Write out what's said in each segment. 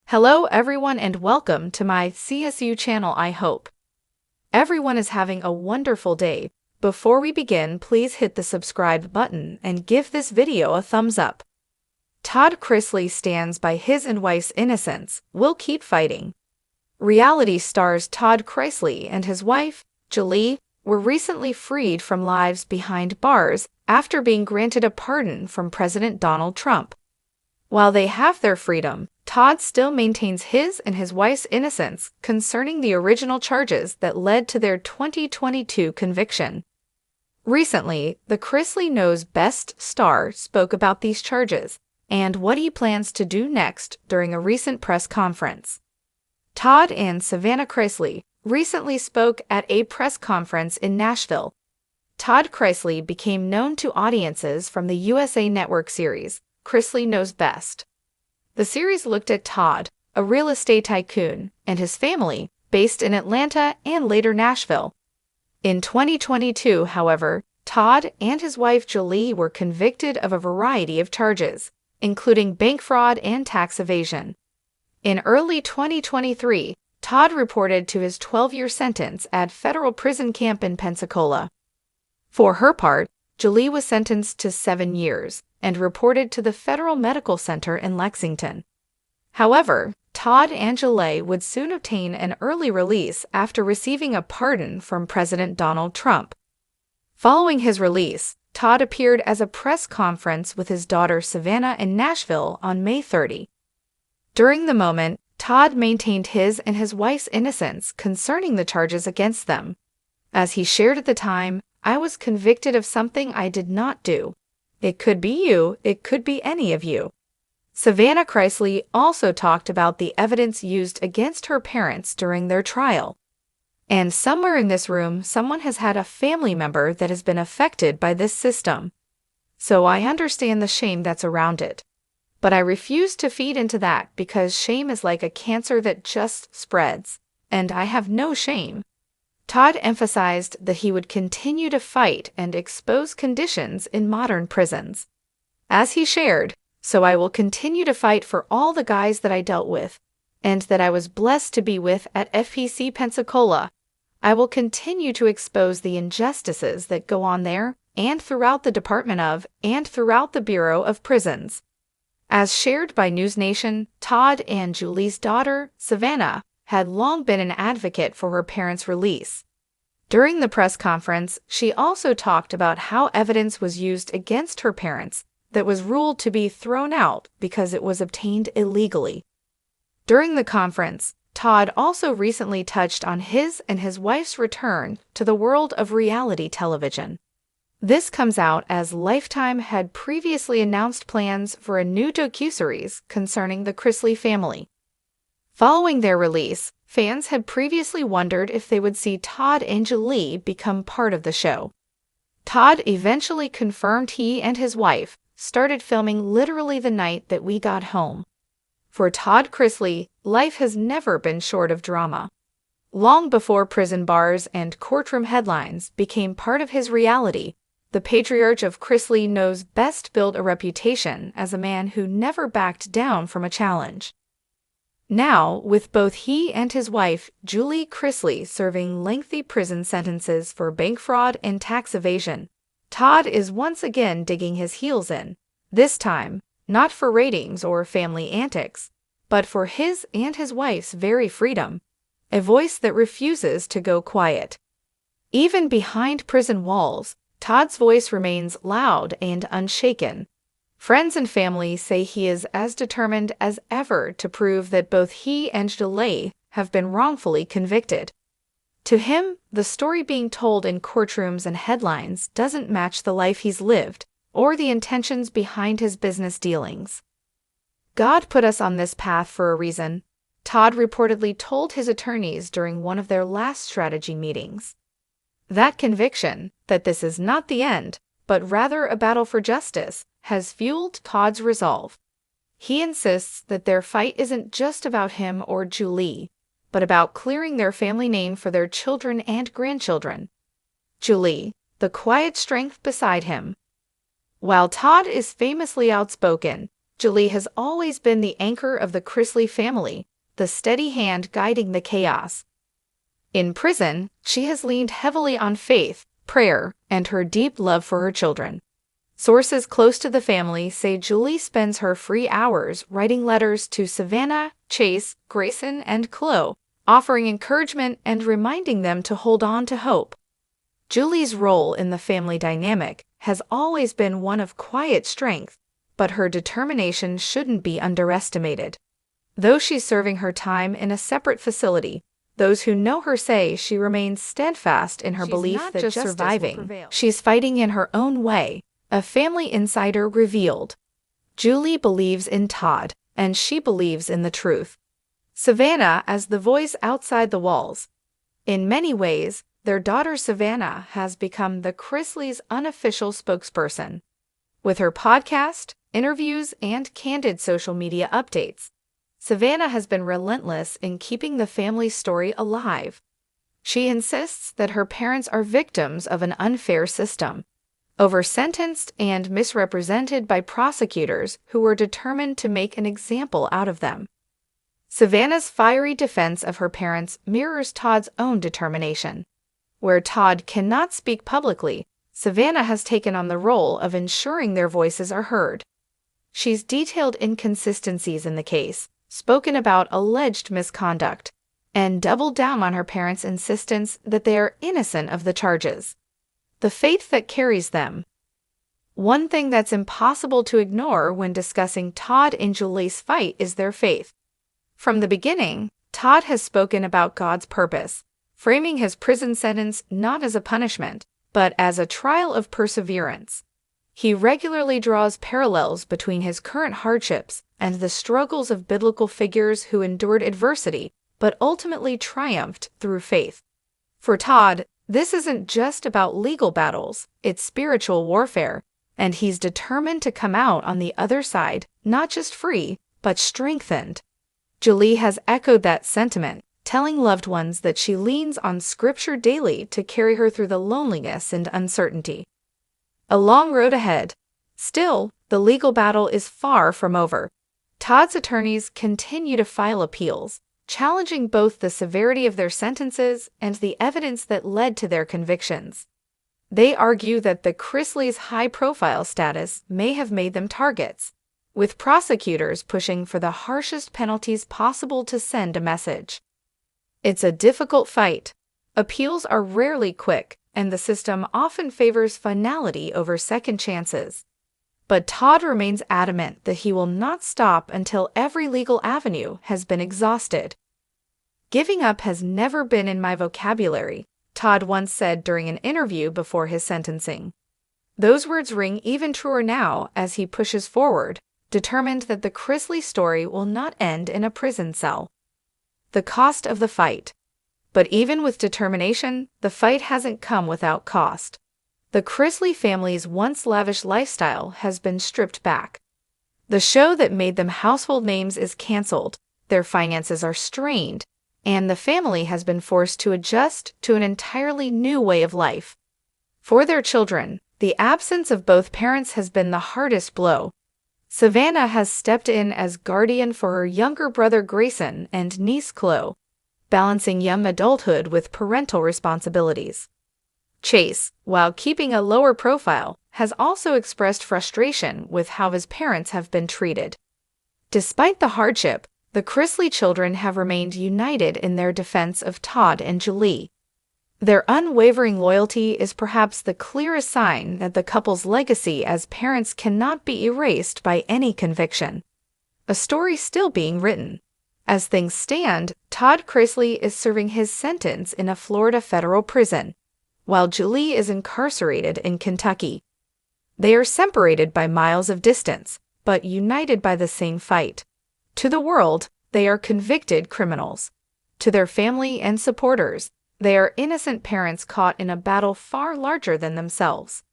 Hello everyone and welcome to my CSU channel. I hope everyone is having a wonderful day. Before we begin, please hit the subscribe button and give this video a thumbs up. Todd Chrisley stands by his and wife's innocence. We'll keep fighting. Reality stars Todd Chrisley and his wife, Julie, were recently freed from lives behind bars after being granted a pardon from President Donald Trump. While they have their freedom, Todd still maintains his and his wife's innocence concerning the original charges that led to their 2022 conviction. Recently, the Chrisley Knows Best star spoke about these charges and what he plans to do next during a recent press conference. Todd and Savannah Chrisley recently spoke at a press conference in Nashville. Todd Chrisley became known to audiences from the USA Network series, Chrisley Knows Best. The series looked at Todd, a real estate tycoon, and his family, based in Atlanta and later Nashville. In 2022, however, Todd and his wife Julie were convicted of a variety of charges, including bank fraud and tax evasion. In early 2023, Todd reported to his 12-year sentence at federal prison camp in Pensacola. For her part, Julie was sentenced to 7 years and reported to the Federal Medical Center in Lexington. However, Todd and Julie would soon obtain an early release after receiving a pardon from President Donald Trump. Following his release, Todd appeared at a press conference with his daughter Savannah in Nashville on May 30. During the moment, Todd maintained his and his wife's innocence concerning the charges against them. As he shared at the time, "I was convicted of something I did not do. It could be you, it could be any of you." Savannah Chrisley also talked about the evidence used against her parents during their trial. And somewhere in this room, someone has had a family member that has been affected by this system. So I understand the shame that's around it. But I refuse to feed into that because shame is like a cancer that just spreads, and I have no shame. Todd emphasized that he would continue to fight and expose conditions in modern prisons. As he shared, "So I will continue to fight for all the guys that I dealt with, and that I was blessed to be with at FPC Pensacola. I will continue to expose the injustices that go on there and throughout the Department of and throughout the Bureau of Prisons." As shared by News Nation, Todd and Julie's daughter, Savannah, had long been an advocate for her parents' release. During the press conference, she also talked about how evidence was used against her parents that was ruled to be thrown out because it was obtained illegally. During the conference, Todd also recently touched on his and his wife's return to the world of reality television. This comes out as Lifetime had previously announced plans for a new docuseries concerning the Chrisley family. Following their release, fans had previously wondered if they would see Todd and Julie become part of the show. Todd eventually confirmed he and his wife started filming literally the night that we got home. For Todd Chrisley, life has never been short of drama. Long before prison bars and courtroom headlines became part of his reality, the patriarch of Chrisley Knows Best built a reputation as a man who never backed down from a challenge. Now, with both he and his wife, Julie Chrisley, serving lengthy prison sentences for bank fraud and tax evasion, Todd is once again digging his heels in, this time, not for ratings or family antics, but for his and his wife's very freedom, a voice that refuses to go quiet. Even behind prison walls, Todd's voice remains loud and unshaken. Friends and family say he is as determined as ever to prove that both he and Julie have been wrongfully convicted. To him, the story being told in courtrooms and headlines doesn't match the life he's lived or the intentions behind his business dealings. "God put us on this path for a reason," Todd reportedly told his attorneys during one of their last strategy meetings. That conviction, that this is not the end, but rather a battle for justice, has fueled Todd's resolve. He insists that their fight isn't just about him or Julie, but about clearing their family name for their children and grandchildren. Julie, the quiet strength beside him. While Todd is famously outspoken, Julie has always been the anchor of the Chrisley family, the steady hand guiding the chaos. In prison, she has leaned heavily on faith, prayer, and her deep love for her children. Sources close to the family say Julie spends her free hours writing letters to Savannah, Chase, Grayson, and Chloe, offering encouragement and reminding them to hold on to hope. Julie's role in the family dynamic has always been one of quiet strength, but her determination shouldn't be underestimated. Though she's serving her time in a separate facility, those who know her say she remains steadfast in her belief that just surviving, she's fighting in her own way, a family insider revealed. Julie believes in Todd, and she believes in the truth. Savannah as the voice outside the walls. In many ways, their daughter Savannah has become the Chrisley's unofficial spokesperson. With her podcast, interviews, and candid social media updates, Savannah has been relentless in keeping the family story alive. She insists that her parents are victims of an unfair system, over-sentenced and misrepresented by prosecutors who were determined to make an example out of them. Savannah's fiery defense of her parents mirrors Todd's own determination. Where Todd cannot speak publicly, Savannah has taken on the role of ensuring their voices are heard. She's detailed inconsistencies in the case, spoken about alleged misconduct, and doubled down on her parents' insistence that they are innocent of the charges. The faith that carries them. One thing that's impossible to ignore when discussing Todd and Julie's fight is their faith. From the beginning, Todd has spoken about God's purpose, framing his prison sentence not as a punishment, but as a trial of perseverance. He regularly draws parallels between his current hardships and the struggles of biblical figures who endured adversity but ultimately triumphed through faith. For Todd, this isn't just about legal battles, it's spiritual warfare, and he's determined to come out on the other side, not just free, but strengthened. Julie has echoed that sentiment, telling loved ones that she leans on Scripture daily to carry her through the loneliness and uncertainty. A long road ahead. Still, the legal battle is far from over. Todd's attorneys continue to file appeals, challenging both the severity of their sentences and the evidence that led to their convictions. They argue that the Chrisley's high-profile status may have made them targets, with prosecutors pushing for the harshest penalties possible to send a message. It's a difficult fight. Appeals are rarely quick, and the system often favors finality over second chances. But Todd remains adamant that he will not stop until every legal avenue has been exhausted. "Giving up has never been in my vocabulary," Todd once said during an interview before his sentencing. Those words ring even truer now as he pushes forward, determined that the Chrisley story will not end in a prison cell. The cost of the fight. But even with determination, the fight hasn't come without cost. The Chrisley family's once lavish lifestyle has been stripped back. The show that made them household names is canceled, their finances are strained, and the family has been forced to adjust to an entirely new way of life. For their children, the absence of both parents has been the hardest blow. Savannah has stepped in as guardian for her younger brother Grayson and niece Chloe, balancing young adulthood with parental responsibilities. Chase, while keeping a lower profile, has also expressed frustration with how his parents have been treated. Despite the hardship, the Chrisley children have remained united in their defense of Todd and Julie. Their unwavering loyalty is perhaps the clearest sign that the couple's legacy as parents cannot be erased by any conviction. A story still being written. As things stand, Todd Chrisley is serving his sentence in a Florida federal prison, while Julie is incarcerated in Kentucky. They are separated by miles of distance, but united by the same fight. To the world, they are convicted criminals. To their family and supporters, they are innocent parents caught in a battle far larger than themselves.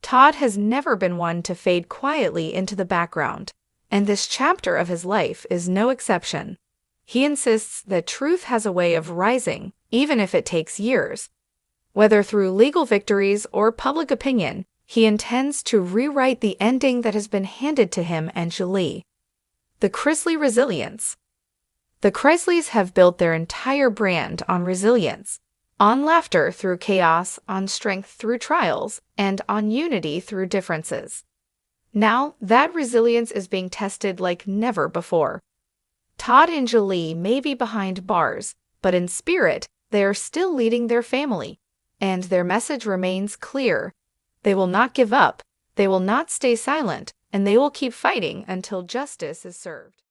Todd has never been one to fade quietly into the background, and this chapter of his life is no exception. He insists that truth has a way of rising, even if it takes years. Whether through legal victories or public opinion, He intends to rewrite the ending that has been handed to him and Julie. The Chrisley resilience. The Chrisleys have built their entire brand on resilience, on laughter through chaos, on strength through trials, and on unity through differences. Now, that resilience is being tested like never before. Todd and Julie may be behind bars, but in spirit, they are still leading their family, and their message remains clear. They will not give up, they will not stay silent, and they will keep fighting until justice is served.